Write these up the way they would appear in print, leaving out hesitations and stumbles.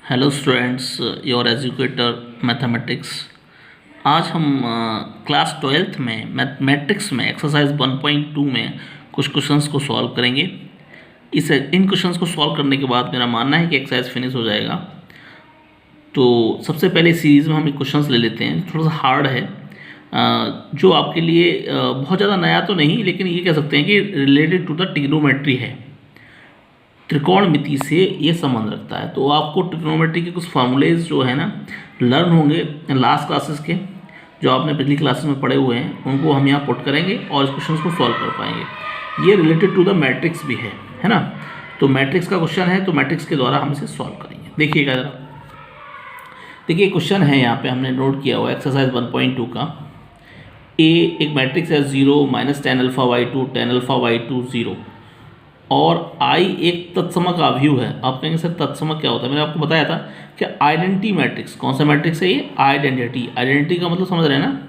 Hello students, your educator mathematics. आज हम class twelfth में मैथमेटिक्स में एक्सरसाइज 1.2 में कुछ क्वेश्चंस को सॉल्व करेंगे। इन क्वेश्चंस को सॉल्व करने के बाद मेरा मानना है कि एक्सरसाइज फिनिश हो जाएगा। तो सबसे पहले सीरीज़ में हम एक क्वेश्चंस ले लेते हैं, थोड़ा सा हार्ड है, जो आपके लिए बहुत ज़्यादा नया तो नहीं, लेकिन ये कह सकते हैं कि रिलेटेड टू द ट्रिग्नोमेट्री है। त्रिकोणमिति से ये संबंध रखता है। तो आपको ट्रिग्नोमेट्री के कुछ फार्मूलेज जो है ना लर्न होंगे लास्ट क्लासेस के, जो आपने पिछली क्लासेस में पढ़े हुए हैं, उनको हम यहाँ पुट करेंगे और इस क्वेश्चन को सॉल्व कर पाएंगे। ये रिलेटेड टू द मैट्रिक्स भी है ना। तो मैट्रिक्स का क्वेश्चन है, तो मैट्रिक्स के द्वारा हम इसे सॉल्व करेंगे। देखिएगा ज़रा, देखिए क्वेश्चन है यहाँ पे हमने नोट किया हुआ एक्सरसाइज 1.2 का। ए एक मैट्रिक्स है 0 -tan α/2 tan α/2 0 और I एक तत्समक अवयव है। आप कहेंगे सर तत्समक क्या होता है? मैंने आपको बताया था कि आइडेंटिटी मैट्रिक्स, कौन सा मैट्रिक्स है ये? आइडेंटिटी का मतलब समझ रहे हैं ना।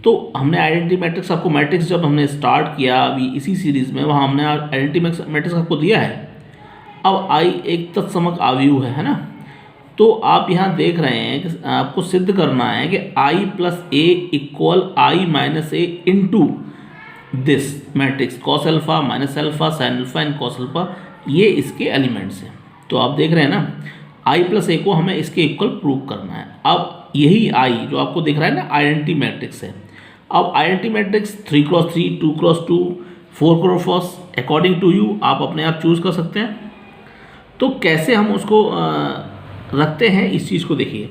तो हमने आइडेंटिटी मैट्रिक्स, आपको मैट्रिक्स जब हमने स्टार्ट किया अभी इसी सीरीज़ में, वहाँ हमने आइडेंटिटी मैट्रिक्स आपको दिया है। अब I एक तत्समक अवयव है ना। तो आप यहाँ देख रहे हैं कि आपको सिद्ध करना है कि I + A = I - A into this matrix cos α -α sin α and cos α, ये इसके एलिमेंट्स हैं। तो आप देख रहे हैं ना, I + A को हमें इसके इक्वल प्रूव करना है। अब यही I जो आपको दिख रहा है ना आइडेंटिटी मैट्रिक्स है। अब identity matrix 3x3, 2x2, 4x4 according to you आप अपने आप चूज़ कर सकते हैं। तो कैसे हम उसको रखते हैं इस चीज़ को देखिए।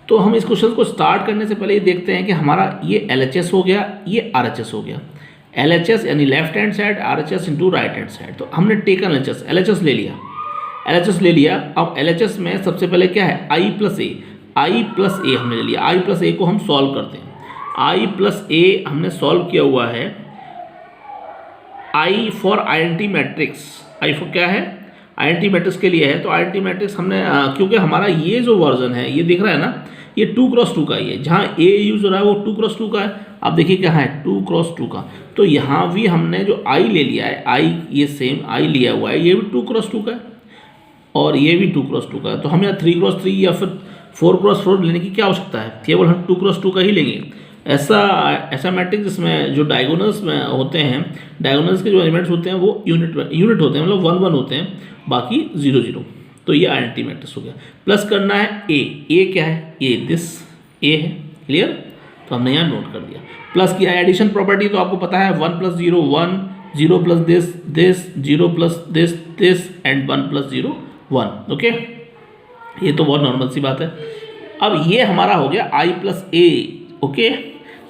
तो हम इस क्वेश्चन को स्टार्ट करने से पहले ये देखते हैं कि हमारा ये LHS हो गया, ये RHS हो गया। LHS यानी left hand side, RHS into right hand side. तो हमने टेकन LHS ले लिया। अब LHS में सबसे पहले क्या है? I + A हमने ले लिया। I + A को हम सॉल्व करते हैं। I + A हमने सॉल्व किया हुआ है। I for identity matrix, I for क्या है? आइडेंटिटी मैट्रिक्स के लिए है। तो आइडेंटिटी मैट्रिक्स हमने क्योंकि हमारा ये जो वर्जन है ये दिख रहा है ना, ये 2x2 का ही है। जहाँ A यूज़ हो रहा है वो 2x2 का है। आप देखिए क्या है 2x2 का। तो यहाँ भी हमने जो I ले लिया है, I ये सेम I लिया हुआ है, ये भी 2x2 का है और ये भी 2x2 का है। तो हम यहाँ 3x3 या फिर 4x4 लेने की क्या आवश्यकता है? केवल हम 2x2 का ही लेंगे। ऐसा मैट्रिक्स जिसमें जो डायगोनल्स में होते हैं, डायगोनल्स के जो एलिमेंट्स होते हैं वो यूनिट होते हैं, मतलब 1 1 होते हैं, बाकी 0 0। तो ये आइडेंटिटी मैट्रिक्स हो गया। प्लस करना है ए क्या है? ये दिस ए है। क्लियर? तो हमने यहाँ नोट कर दिया। प्लस किया है एडिशन प्रॉपर्टी, तो आपको पता है 1 + 0 1, 0 + दिस 0 + दिस एंड 1 + 0 1। ओके, ये तो बहुत नॉर्मल सी बात है। अब ये हमारा हो गया I + A, ओके,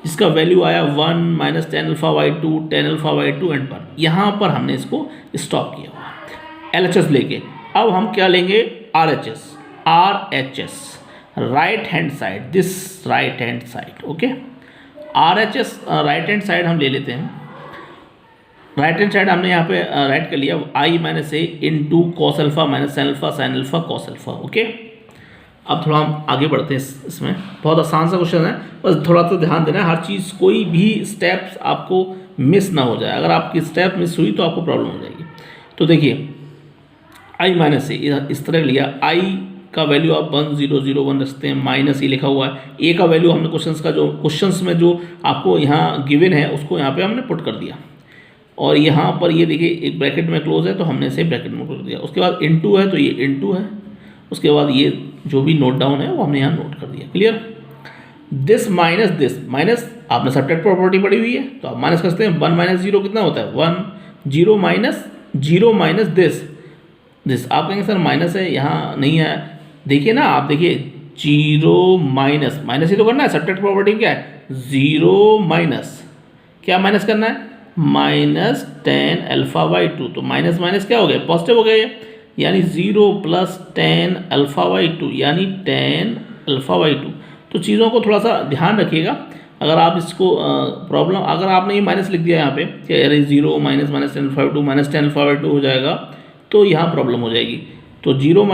जिसका वैल्यू आया 1 - tan α/2 tan α/2 एंड 1। यहाँ पर हमने इसको स्टॉप किया हुआ LHS लेके। अब हम क्या लेंगे? RHS right hand side, this right hand side. Okay, RHS right hand side हम ले लेते हैं। राइट हैंड साइड हमने यहाँ पे राइट कर लिया। I - A into cos α - sin α sin α cos α। Okay, अब थोड़ा हम आगे बढ़ते हैं इसमें। बहुत आसान सा क्वेश्चन है, बस थोड़ा सा ध्यान देना है हर चीज़, कोई भी स्टेप्स आपको मिस ना हो जाए। अगर आपकी स्टेप मिस हुई तो आपको प्रॉब्लम हो जाएगी। तो देखिए I - A इस तरह लिया। I का वैल्यू आप 1 0 0 1 रखते हैं, माइनस ये लिखा हुआ है। A का वैल्यू हमने क्वेश्चंस में जो आपको यहाँ गिवन है उसको यहाँ पे हमने पुट कर दिया। और यहाँ पर ये देखिए एक ब्रैकेट में क्लोज है, तो हमने इसे ब्रैकेट में कर दिया। उसके बाद इनटू है, तो ये इनटू है। उसके बाद ये जो भी नोट डाउन है वो हमने यहाँ नोट कर दिया। क्लियर? दिस माइनस आपने सब्ट्रैक्ट प्रॉपर्टी पढ़ी हुई है, तो आप माइनस करते हैं। 1 - 0 कितना होता है? 1 0 माइनस दिस। आप कहेंगे सर माइनस है, यहाँ नहीं है। देखिए ना, आप देखिए 0 माइनस ही तो करना है। सब्ट्रैक्ट प्रॉपर्टी क्या है? 0 माइनस क्या माइनस करना है? -tan α/2। तो माइनस क्या हो गया? पॉजिटिव हो गया ये, यानी 0 + tan α/2 यानी tan α/2। तो चीज़ों को थोड़ा सा ध्यान रखिएगा। अगर आप इसको प्रॉब्लम, अगर आपने ये माइनस लिख दिया यहाँ पे कि अरे 0 - tan α/2 tan α/2 हो जाएगा, तो यहाँ प्रॉब्लम हो जाएगी। तो 0 -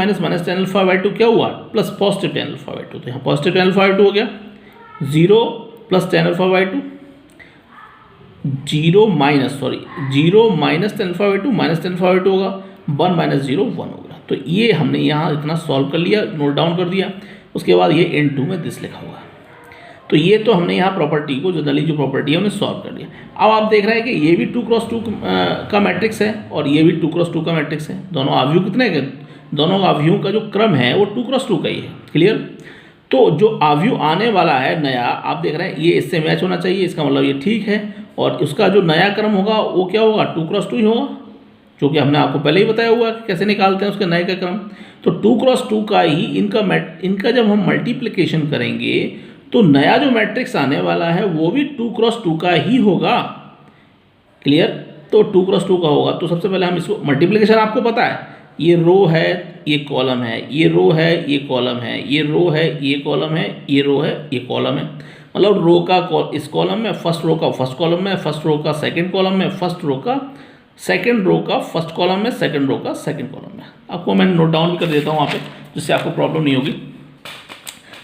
tan α/2 क्या हुआ? Plus positive tan α/2। तो यहाँ पॉजिटिव tan α/2 हो गया। 0 + tan α/2, 0 - tan α/2 tan α/2 होगा। 1 - 0 1 होगा। तो ये हमने यहाँ इतना सॉल्व कर लिया, नोट डाउन कर दिया। उसके बाद ये N2 में दिस लिखा हुआ है। तो ये तो हमने यहाँ प्रॉपर्टी को, जनरली जो प्रॉपर्टी है उन्हें सॉल्व कर दिया। अब आप देख रहे हैं कि ये भी 2x2 का मैट्रिक्स है और ये भी 2x2 का मैट्रिक्स है। दोनों अवयव कितने के, दोनों अवयवों का जो क्रम है वो 2x2 का ही है। क्लियर। तो जो अवयव आने वाला है नया, आप देख रहे हैं ये इससे मैच होना चाहिए, इसका मतलब ये ठीक है। और उसका जो नया क्रम होगा वो क्या होगा, 2x2 ही होगा, जो कि हमने आपको पहले ही बताया हुआ है कि कैसे निकालते हैं उसके नए का क्रम। तो 2x2 का ही इनका जब हम मल्टीप्लिकेशन करेंगे तो नया जो मैट्रिक्स आने वाला है वो भी 2x2 का ही होगा। क्लियर। तो 2x2 का होगा। तो सबसे पहले हम इसको मल्टीप्लिकेशन, आपको पता है ये रो है, ये कॉलम है, ये रो है, ये कॉलम है, ये रो है, ये कॉलम है, ये रो है, ये कॉलम है। मतलब रो का इस कॉलम में, फर्स्ट रो का फर्स्ट कॉलम में, फर्स्ट रो का सेकंड कॉलम में, फर्स्ट रो का सेकंड रो का फर्स्ट कॉलम में, सेकंड रो का सेकंड कॉलम में। आपको मैं नोट डाउन भी कर देता हूँ वहाँ पे, जिससे आपको प्रॉब्लम नहीं होगी।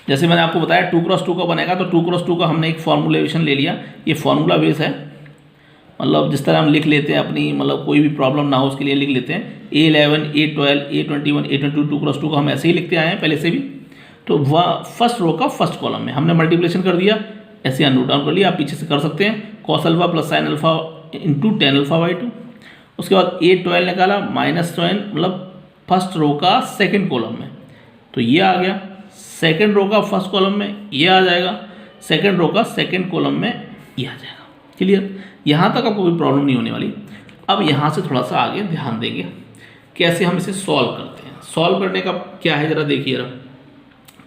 जैसे मैंने आपको बताया 2x2 का बनेगा, तो 2x2 का हमने एक फॉर्मुलेशन ले लिया। ये फॉर्मूला बेस है, मतलब जिस तरह हम लिख लेते हैं अपनी, मतलब कोई भी प्रॉब्लम ना हो उसके लिए लिख लेते हैं। A11, A12, A21, A22, 2x2 का हम ऐसे ही लिखते आए हैं पहले से भी। तो वह फर्स्ट रो का फर्स्ट कॉलम में हमने मल्टीप्लिकेशन कर दिया, ऐसे नोट डाउन कर लिया। आप पीछे से कर सकते हैं, cos alpha plus sign alpha into tan alpha by 2। उसके बाद A12 निकाला, माइनस 12, मतलब फर्स्ट रो का सेकेंड कॉलम में, तो ये आ गया। सेकेंड रो का फर्स्ट कॉलम में ये आ जाएगा, सेकेंड रो का सेकेंड कॉलम में ये आ जाएगा। क्लियर। यहाँ तक आपको कोई प्रॉब्लम नहीं होने वाली। अब यहाँ से थोड़ा सा आगे ध्यान देंगे कैसे हम इसे सॉल्व करते हैं। सॉल्व करने का क्या है जरा देखिए। जरा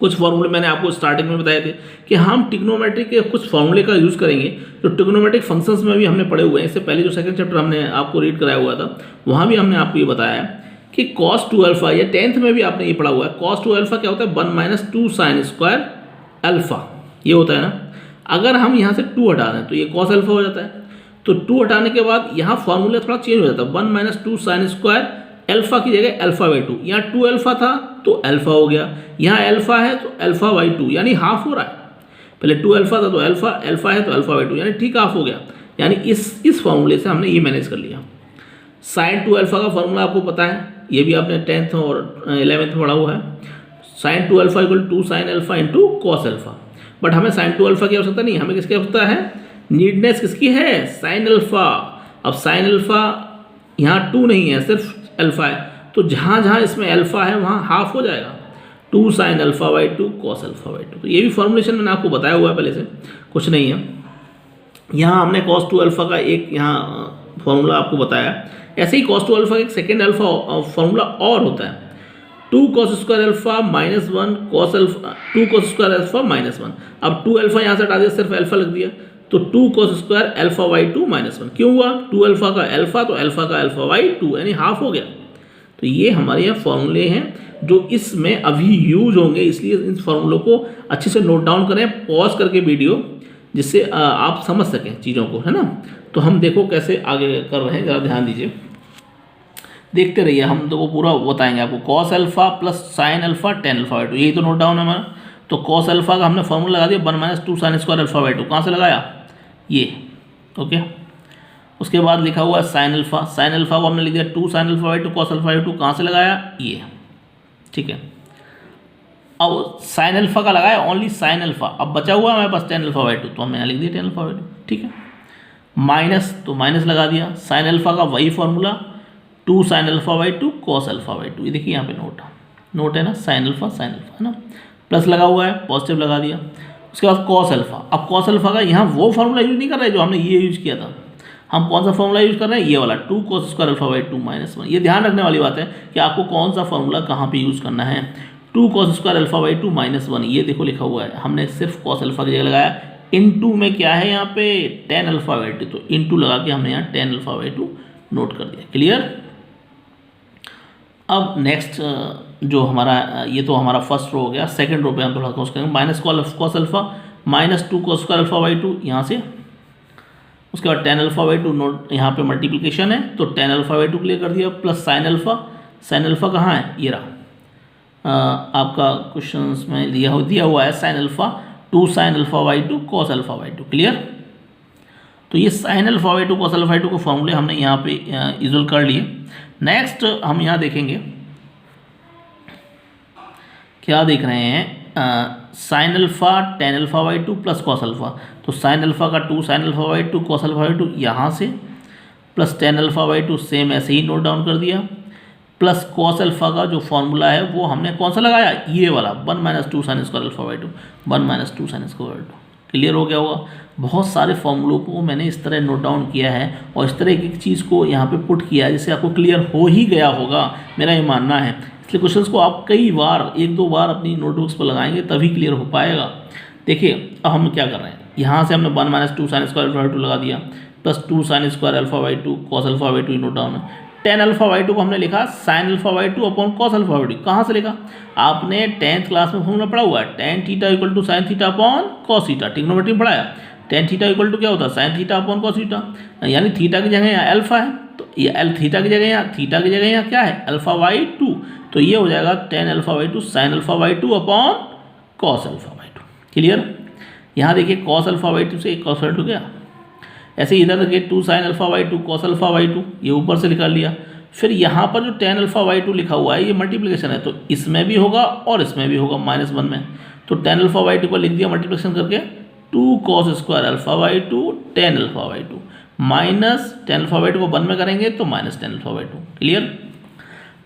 कुछ फॉर्मूले मैंने आपको स्टार्टिंग में बताए थे कि हम ट्रिग्नोमेट्री के कुछ फॉर्मूले का यूज़ करेंगे, जो ट्रिग्नोमेट्रिक फंक्शंस में भी हमने पढ़े हुए हैं। इससे पहले जो सेकंड चैप्टर हमने आपको रीड कराया हुआ था वहाँ भी हमने आपको ये बताया है कि cos 2 अल्फा, ये 10th में भी आपने ये पढ़ा हुआ है। cos 2 अल्फा क्या होता है, 1 माइनस 2 साइन स्क्वायर अल्फा, ये होता है ना। अगर हम यहाँ से 2 हटा दें तो ये cos अल्फा हो जाता है। तो 2 हटाने के बाद यहाँ फॉर्मूला थोड़ा चेंज हो जाता है, 1 माइनस 2 साइन स्क्वायर अल्फा की जगह अल्फा बाई 2। यहाँ 2 अल्फा था तो अल्फा हो गया, यहाँ अल्फा है तो अल्फा बाई 2, यानी हाफ हो रहा है। पहले 2 अल्फा था तो अल्फा, अल्फा है तो अल्फा बाई 2, यानी ठीक हाफ हो गया। यानी इस फॉर्मूले से हमने ये मैनेज कर लिया। साइन 2 अल्फा का फॉर्मूला आपको पता है, ये भी आपने 10th और 11th में पढ़ा हुआ है। Sine 2 alpha equal 2 sine alpha into cos alpha. But हमें साइन 2 अल्फा की आवश्यकता नहीं, हमें किसकी आवश्यकता है, नीडनेस किसकी है, साइन अल्फा। अब साइन अल्फा यहाँ 2 नहीं है, सिर्फ अल्फा है, तो जहाँ जहाँ इसमें अल्फा है वहाँ हाफ हो जाएगा, 2 sine alpha by 2 cos alpha by 2। तो ये भी फॉर्मुलेशन मैंने आपको बताया हुआ है पहले से, कुछ नहीं है। यहाँ हमने cos 2 अल्फा का एक यहाँ फॉर्मूला आपको बताया। ऐसे ही cos 2 अल्फा का एक सेकेंड अल्फा फॉर्मूला और होता है, 2 cos square alpha minus 1 cos alpha, 2 cos square alpha minus 1। अब 2 अल्फा यहाँ से हटा दिया, सिर्फ अल्फा लिख दिया, तो 2 cos square alpha by 2 minus 1। क्यों हुआ, 2 अल्फा का अल्फा तो अल्फा का अल्फा बाई 2, यानी हाफ हो गया। तो ये हमारे यहाँ फॉर्मूले हैं जो इसमें अभी यूज होंगे, इसलिए इन फॉर्मूलों को अच्छे से नोट डाउन करें, पॉज करके वीडियो, जिससे आप समझ सकें चीज़ों को, है ना। तो हम देखो कैसे आगे कर रहे हैं, ज़रा ध्यान दीजिए, देखते रहिए। हम तो वो पूरा बताएंगे आपको। Cos alpha plus sine alpha tan alpha by 2, यही तो नोट डाउन है हमारा। तो कॉस अल्फा का हमने फॉर्मूला लगा दिया, 1 minus 2 sine square alpha by 2। कहाँ से लगाया, ये, ओके। उसके बाद लिखा हुआ है साइन अल्फा, साइन अल्फा को हमने लिख दिया 2 sine alpha by 2 cos alpha by 2। कहाँ से लगाया, ये, ठीक है। अब साइन अल्फा का लगाया ओनली साइन अल्फा, अब बचा हुआ हमारे पास टेन अल्फा बाई 2, तो हमने यहाँ लिख दिया 10 अल्फा बाई 2, ठीक है। माइनस, तो माइनस लगा दिया, साइन अल्फा का वही formula 2 sine alpha by 2 cos alpha by 2। ये देखिए यहाँ पे नोट है ना, साइन अल्फा है ना, प्लस लगा हुआ है, पॉजिटिव लगा दिया। उसके बाद कॉस अल्फा, अब कॉस अल्फा का यहाँ वो फॉर्मूला यूज नहीं कर रहे जो हमने ये यूज किया था। हम कौन सा फॉर्मूला यूज कर रहे हैं, ये वाला 2 cos square alpha by 2 minus 1। ये ध्यान रखने वाली बात है कि आपको कौन सा फॉर्मूला कहाँ पे यूज़ करना है। 2 cos square alpha by 2 minus 1, ये देखो लिखा हुआ है, हमने सिर्फ cos अल्फा की जगह लगाया। इनटू में क्या है यहाँ पे, टेन अल्फा बाई 2, तो इनटू लगा के हमने यहाँ 10 अल्फा बाई 2 नोट कर दिया। क्लियर। अब नेक्स्ट जो हमारा, ये तो हमारा फर्स्ट रो हो गया। सेकंड रो पे हम थोड़ा कोस करेंगे, minus cos alpha minus 2 cos square alpha by 2 यहाँ से। उसके बाद 10 अल्फा बाई 2 नोट, यहाँ पे मल्टीप्लिकेशन है तो 10 अल्फा बाई 2 क्लियर कर दिया, प्लस साइन अल्फा कहाँ है, ये रहा आपका क्वेश्चंस में दिया हुआ है sine alpha 2 sine alpha by 2 cos alpha by 2। Clear. तो ये sign alpha by 2 cos alpha by 2 के फॉर्मूले हमने यहाँ पे यूजुअल कर लिए। नेक्स्ट हम यहाँ देखेंगे क्या देख रहे हैं, sine alpha tan alpha by two plus cos alpha. तो साइन अल्फा का 2 sine alpha by to cos alpha by to यहाँ से, plus tan alpha by to same ऐसे ही नोट डाउन कर दिया, प्लस कॉस अल्फा का जो फॉर्मूला है वो हमने कौन सा लगाया, ये वाला 1 minus 2 sine square alpha by to, 1 minus 2 sine square by two. Clear हो गया होगा। बहुत सारे फॉर्मूलों को मैंने इस तरह नोट डाउन किया है और इस तरह की चीज़ को यहाँ पे पुट किया है जिससे आपको क्लियर हो ही गया होगा, मेरा ये मानना है। इसलिए क्वेश्चंस को आप कई बार, 1-2 बार अपनी नोटबुक्स पर लगाएंगे तभी क्लियर हो पाएगा। देखिए अब हम क्या कर रहे हैं, यहाँ से हमने 1 minus 2 sine square alpha by to लगा दिया, plus 2 sine square alpha by to cos alpha by to note down है। टेन अल्फा बाई टू को हमने लिखा sign alpha by two upon cos alpha by to. कहाँ से लिखा, आपने 10th क्लास में फॉर्मूला पढ़ा हुआ है, tan theta equal to sine theta upon cos theta, trigonometry में पढ़ाया। टेन थीटा इक्वल टू क्या होता है, sine theta upon cos theta, यानी थीटा की जगह यहाँ अल्फा है तो ये एल थीटा की जगह यहाँ, थीटा की जगह यहाँ क्या है, अल्फा बाई टू। तो ये हो जाएगा tan alpha by two sine alpha by two upon cos alpha by to. Clear. यहाँ देखिए कॉस अल्फा बाई टू से एक कॉस बाई टू गया, ऐसे इधर देखिए 2 sine alpha by to cos alpha by to, ये ऊपर से निकाल लिया। फिर यहाँ पर जो टेन अल्फा बाई टू लिखा हुआ है ये मल्टीप्लिकेशन है, तो इसमें भी होगा और इसमें भी होगा -1 में। तो टेन अल्फा बाई टू को लिख दिया मल्टीप्लिकेशन करके, 2 cos square alpha by to tan alpha by to, minus tan alpha by to को 1 में करेंगे तो minus tan alpha by to. Clear.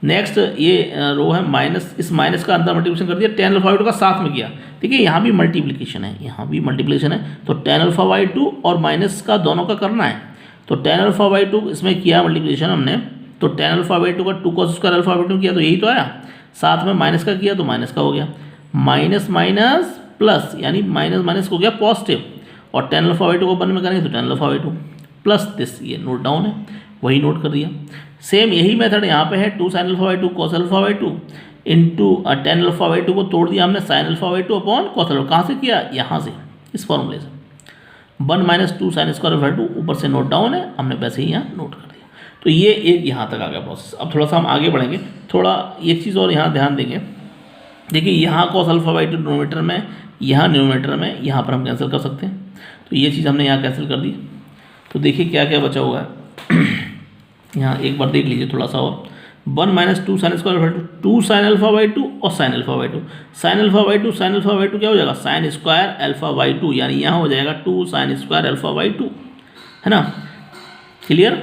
Next ये रो है माइनस, इस माइनस का अंदर मल्टीप्लिकेशन कर दिया, टेन अल्फा बाई टू का साथ में किया। देखिए यहाँ भी मल्टीप्लिकेशन है, यहाँ भी मल्टीप्लिकेशन है, तो टेन अल्फा बाई टू और माइनस का दोनों का करना है। तो टेन अल्फा बाई टू इसमें किया मल्टीप्लिकेशन हमने, तो टेन अल्फा बाई टू का 2 cos square alpha by to किया तो यही तो आया, साथ में माइनस का किया तो माइनस का हो गया, माइनस माइनस प्लस, यानी माइनस माइनस हो गया पॉजिटिव, और टेन अल्फा बाई टू को 1 में करेंगे तो tan alpha by two plus this, ये नोट डाउन है, वही नोट कर दिया। सेम यही मेथड यहाँ पे है, 2 sine alpha by to cos alpha by two into tan alpha by to को तोड़ दिया हमने sign alpha by two upon cos alpha. कहाँ से किया, यहाँ से, इस फॉर्मूले से, 1 minus 2 sine square alpha by to, ऊपर से नोट डाउन है, हमने वैसे ही यहाँ नोट कर दिया। तो ये एक यहाँ तक आ गया प्रोसेस। अब थोड़ा सा हम आगे बढ़ेंगे, थोड़ा एक चीज़ और यहाँ ध्यान देंगे। देखिए यहाँ cos alpha by to denominator में, यहाँ न्यूमरेटर में, यहाँ पर हम कैंसिल कर सकते हैं, तो ये चीज़ हमने यहाँ कैंसिल कर दी। तो देखिए क्या क्या बचा हुआ है यहाँ एक बार देख लीजिए थोड़ा सा और, 1 minus 2 sine square alpha by two, 2 sine alpha by two और sine alpha by two, sine alpha by two sine alpha by two क्या हो जाएगा, sine square alpha by two, यानी यहाँ हो जाएगा 2 sine square alpha by two, है ना। क्लियर।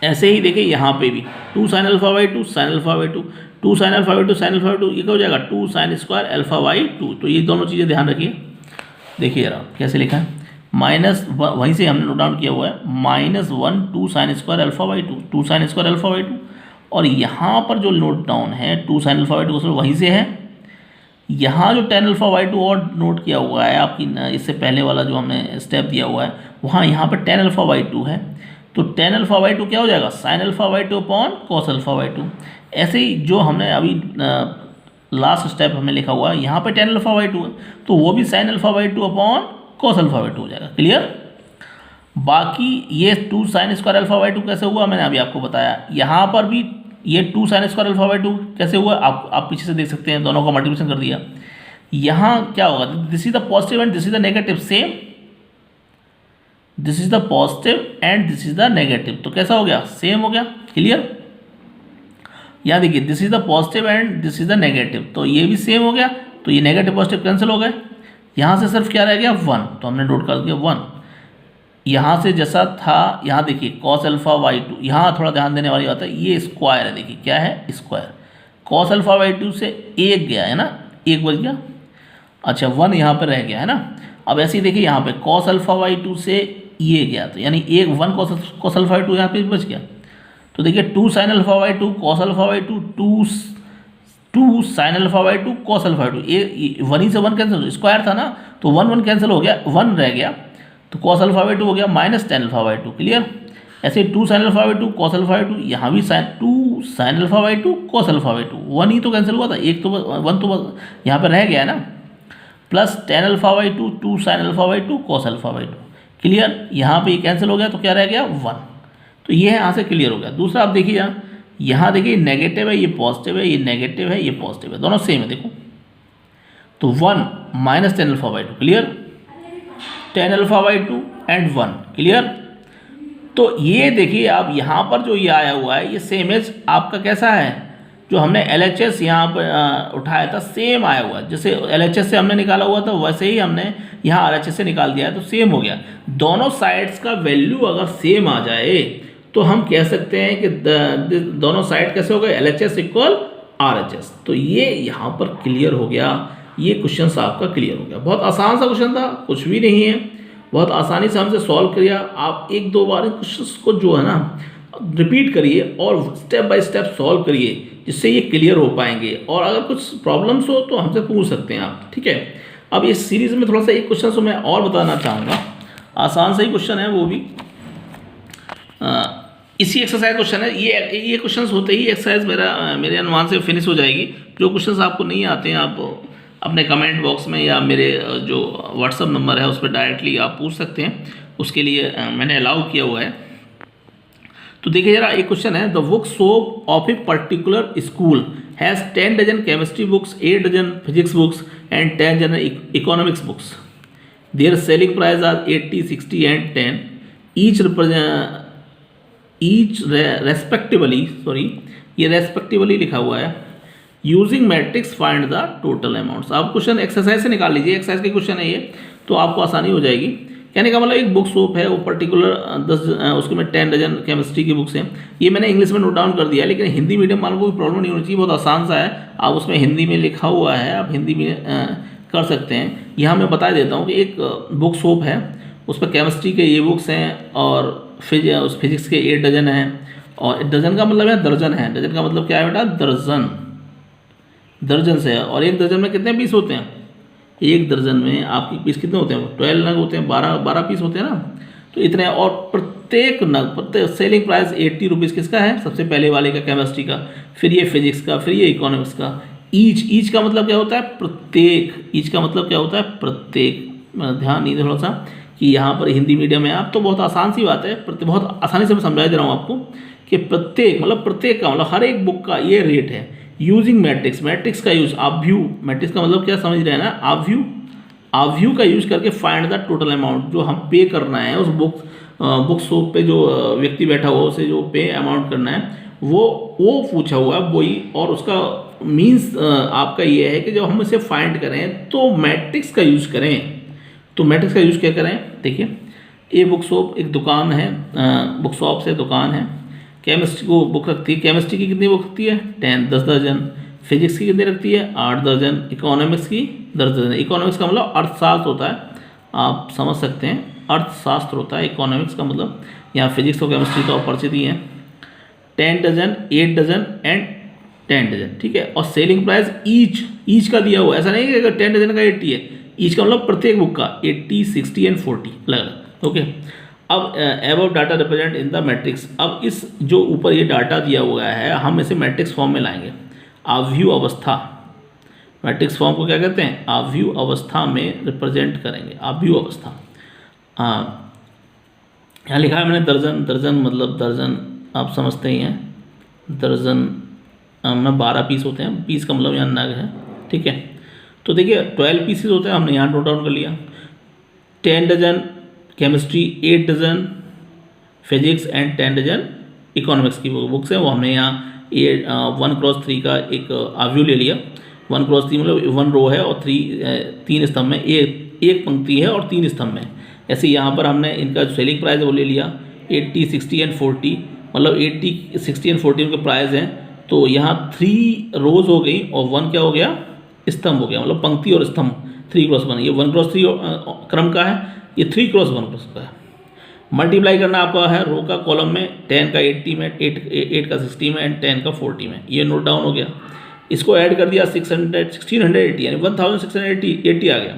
ऐसे ही देखिए यहाँ पे भी 2 sine alpha by two sine alpha by two, 2 sine alpha by two sine alpha by to, ये क्या हो जाएगा 2 sine square alpha by to. तो ये दोनों चीज़ें ध्यान रखिए। देखिए जरा कैसे लिखा है, माइनस वहीं से हमने नोट डाउन किया हुआ है, -1 2 sine square alpha by two, 2 sine square alpha by two, और यहाँ पर जो नोट डाउन है 2 साइन अल्फा बाई टू उसमें वहीं से है। यहाँ जो टेन अल्फा बाई टू और नोट किया हुआ है आपकी, इससे पहले वाला जो हमने स्टेप दिया हुआ है वहाँ यहाँ पर टेन अल्फा बाई टू है, तो टेन अल्फा बाई टू क्या हो जाएगा, sign alpha by two upon cos alpha by to. ऐसे ही जो हमने अभी लास्ट स्टेप हमने लिखा हुआ है यहाँ पे टेन अल्फा बाई टू है, तो वो भी sign alpha by two upon cos alpha by to हो जाएगा। क्लियर। बाकी ये 2 sine square alpha by to कैसे हुआ मैंने अभी आपको बताया, यहाँ पर भी ये 2 sine square alpha by to कैसे हुआ, आप पीछे से देख सकते हैं, दोनों का मल्टीप्लिकेशन कर दिया। यहाँ क्या होगा, this is the positive and this is the negative, same this is the positive and this is the negative, तो कैसा हो गया, सेम हो गया। क्लियर। यहाँ देखिए this is the positive and this is the negative, तो ये भी सेम हो गया, तो ये नेगेटिव पॉजिटिव कैंसिल हो गए। यहाँ से सिर्फ क्या रह गया 1, तो हमने नोट कर दिया 1। यहाँ से जैसा था, यहाँ देखिए कॉस अल्फा बाई टू, यहाँ थोड़ा ध्यान देने वाली बात है, ये स्क्वायर है, देखिए क्या है square, cos alpha by to से 1 गया है ना, 1 बच गया, अच्छा 1 यहाँ पर रह गया है ना। अब ऐसे ही देखिए यहाँ पे कॉस अल्फा बाई टू से ये गया, तो यानी 1 कॉस अल्फा बाई टू यहाँ पे बच गया। तो देखिए 2 sine alpha by to cos alpha by two, 2 sine alpha by to cos alpha by to, ये 1 ही से 1 कैंसिल, स्क्वायर था ना, तो 1 कैंसिल हो गया, 1 रह गया, तो कॉस अल्फा बाई टू हो गया minus tan alpha by to. Clear. ऐसे 2 sine alpha by to cos alpha by to, यहाँ भी 2 sine alpha by to cos alpha by to, 1 ही तो कैंसिल हुआ था, 1 तो 1 तो यहाँ पर रह गया है ना, plus tan alpha by two 2 sine alpha by to cos alpha by to. Clear. यहाँ पे ये कैंसिल हो गया, तो क्या रह गया 1, तो ये यहाँ से क्लियर हो गया। दूसरा आप देखिए यहाँ देखिए नेगेटिव है, ये पॉजिटिव है, ये नेगेटिव है, ये पॉजिटिव है, दोनों सेम है देखो, तो 1 minus tan alpha by to. Clear. Tan alpha by to and 1। Clear. तो ये देखिए आप यहाँ पर जो ये आया हुआ है ये सेम एज आपका कैसा है, जो हमने LHS यहाँ पर उठाया था सेम आया हुआ, जैसे LHS से हमने निकाला हुआ था वैसे ही हमने यहाँ RHS से निकाल दिया है, तो सेम हो गया। दोनों साइड्स का वैल्यू अगर सेम आ जाए तो हम कह सकते हैं कि दोनों साइड कैसे हो गए, LHS इक्वल RHS। तो ये यहाँ पर क्लियर हो गया, ये क्वेश्चन आपका क्लियर हो गया। बहुत आसान सा क्वेश्चन था, कुछ भी नहीं है, बहुत आसानी से हमसे सॉल्व किया। आप एक दो बार इन क्वेश्चंस को जो है ना रिपीट करिए और स्टेप बाय स्टेप सॉल्व करिए, जिससे ये क्लियर हो पाएंगे। और अगर कुछ प्रॉब्लम्स हो तो हमसे पूछ सकते हैं आप, ठीक है। अब इस सीरीज़ में थोड़ा सा एक क्वेश्चन तो मैं और बताना चाहूँगा, आसान सा ही क्वेश्चन है वो भी, इसी एक्सरसाइज क्वेश्चन है। ये क्वेश्चंस होते ही एक्सरसाइज मेरे अनुमान से फिनिश हो जाएगी। जो क्वेश्चंस आपको नहीं आते हैं आप अपने कमेंट बॉक्स में या मेरे जो व्हाट्सअप नंबर है उस पर डायरेक्टली आप पूछ सकते हैं, उसके लिए मैंने अलाउ किया हुआ है। तो देखिए जरा, एक क्वेश्चन है, the book shop of a particular school has 10 dozen chemistry books, 8 dozen physics books and 10 dozen economics books. Their selling price are 80, 60 and 10 each respectively, sorry ये रेस्पेक्टिवली लिखा हुआ है। Using matrix find the total amounts. आप question exercise से निकाल लीजिए, exercise के question है ये, तो आपको आसानी हो जाएगी। कहने का मतलब एक बुक शॉप है, वो पर्टिकुलर 10 उसके में 10 डजन केमिस्ट्री की बुक्स हैं। ये मैंने इंग्लिश में नोट डाउन कर दिया है, लेकिन हिंदी मीडियम वालों को कोई प्रॉब्लम नहीं होनी चाहिए, बहुत आसान सा है। आप उसमें हिंदी में लिखा हुआ है, आप हिंदी में कर सकते हैं। यहाँ मैं बता देता हूँ कि एक बुक शॉप है, उस पर केमिस्ट्री के ये बुक्स हैं और उस फिजिक्स के 8 डजन हैं। और डजन का मतलब है दर्जन है, डजन का मतलब क्या है बेटा, दर्जन, दर्जन से है। और एक दर्जन में कितने पीस होते हैं, एक दर्जन में आपके पीस कितने होते हैं, 12 नग होते हैं, 12 पीस होते हैं ना, तो इतने। और प्रत्येक नग, प्रत्येक सेलिंग प्राइस 80 रुपीज़ किसका है, सबसे पहले वाले का केमिस्ट्री का, फिर ये फिजिक्स का, फिर ये इकोनॉमिक्स का। ईच का मतलब क्या होता है, प्रत्येक। ईच का मतलब क्या होता है, प्रत्येक। ध्यान नहीं थोड़ा सा कि यहाँ पर हिंदी मीडियम है आप, तो बहुत आसान सी बात है, बहुत आसानी से मैं समझा दे रहा हूँ आपको कि प्रत्येक मतलब प्रत्येक का मतलब हर एक बुक का ये रेट है। यूजिंग मैट्रिक्स, मैट्रिक्स का यूज, आव्यू, मैट्रिक्स का मतलब क्या समझ रहे हैं ना, आव्यू, आव्यू का यूज करके फाइंड द टोटल अमाउंट, जो हम पे करना है उस बुक शॉप पे जो व्यक्ति बैठा हुआ उसे जो पे अमाउंट करना है वो पूछा हुआ है वही। और उसका मीन्स आपका ये है कि जब हम इसे फाइंड करें तो मैट्रिक्स का यूज करें। तो मैट्रिक्स का यूज क्या करें, देखिए ये बुक शॉप एक दुकान है, बुक शॉप से दुकान है, केमिस्ट्री को बुक रखती है, केमिस्ट्री की कितनी बुक रखती है, 10 दर्जन, फिजिक्स की कितनी रखती है, 8 दर्जन, इकोनॉमिक्स की 10 दर्जन। इकोनॉमिक्स का मतलब अर्थशास्त्र होता है, आप समझ सकते हैं, अर्थशास्त्र होता है इकोनॉमिक्स का मतलब। यहाँ फिजिक्स और केमिस्ट्री तो आप परिचित ही हैं। 10 डजन, 8 डजन एंड 10 डजन, ठीक है। और सेलिंग प्राइस ईच का दिया हुआ, ऐसा नहीं है कि अगर 10 डजन का 80 है, ईच का मतलब प्रत्येक बुक का 80, 60 एंड 40 अलग अलग, ओके। अब above data represent in the matrix. अब इस जो ऊपर ये डाटा दिया हुआ है हम इसे मैट्रिक्स फॉर्म में लाएंगे। आव्यू अवस्था, मैट्रिक्स फॉर्म को क्या कहते हैं, आव्यू अवस्था में रिप्रेजेंट करेंगे, आव्यू अवस्था। यहाँ लिखा है मैंने दर्जन, दर्जन मतलब दर्जन आप समझते ही हैं, दर्जन में 12 पीस होते हैं, पीस का मतलब यहाँ नग है, ठीक है। तो देखिए 12 पीसेस होते हैं, हमने यहाँ नोट डाउन कर लिया। 10 dozen chemistry, 8 dozen physics and 10 dozen economics की बुक्स हैं, वो हमने यहाँ 1x3 का एक आव्यू ले लिया। 1x3 मतलब 1 रो है और 3 स्तंभ में, एक पंक्ति है और 3 स्तंभ में। ऐसे यहाँ पर हमने इनका जो सेलिंग प्राइस है वो ले लिया 80, 60 एंड 40, मतलब 80, 60 एंड 40 उनके प्राइस हैं। तो यहाँ 3 रोज हो गई और 1 क्या हो गया, स्तंभ हो गया, मतलब पंक्ति और स्तंभ 3x1। ये 1x3 क्रम का है, ये 3x1 का है। मल्टीप्लाई करना आपका है रो का कॉलम में, 10 का 80 में, 8 का 60 में एंड 10 का 40 में, ये नोट डाउन हो गया। इसको ऐड कर दिया 1680 यानी 1680 आ गया।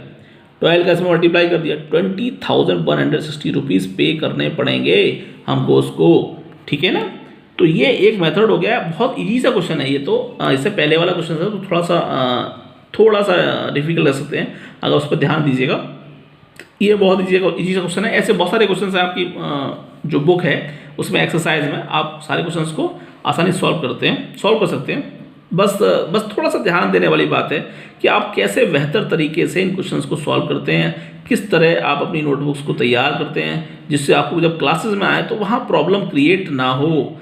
12 का इसमें मल्टीप्लाई कर दिया, 20,160 रुपीज़ पे करने पड़ेंगे हमको उसको, ठीक है ना। तो ये एक मेथड हो गया, बहुत इजी सा क्वेश्चन है ये। तो इससे पहले वाला क्वेश्चन था तो थोड़ा सा डिफिकल्ट रह सकते हैं, अगर उस पर ध्यान दीजिएगा। ये बहुत इजी सा क्वेश्चन है। ऐसे बहुत सारे क्वेश्चन हैं आपकी जो बुक है उसमें, एक्सरसाइज में आप सारे क्वेश्चंस को आसानी सॉल्व कर सकते हैं। बस थोड़ा सा ध्यान देने वाली बात है कि आप कैसे बेहतर तरीके से इन क्वेश्चंस को सॉल्व करते हैं, किस तरह आप अपनी नोटबुक्स को तैयार करते हैं, जिससे आपको जब क्लासेस में आए तो वहाँ प्रॉब्लम क्रिएट ना हो।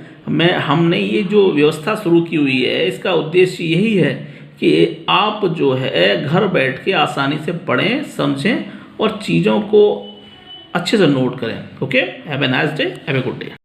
हमने ये जो व्यवस्था शुरू की हुई है इसका उद्देश्य यही है कि आप जो है घर बैठ के आसानी से पढ़ें, समझें और चीज़ों को अच्छे से नोट करें। Okay, have a nice day, have a good day.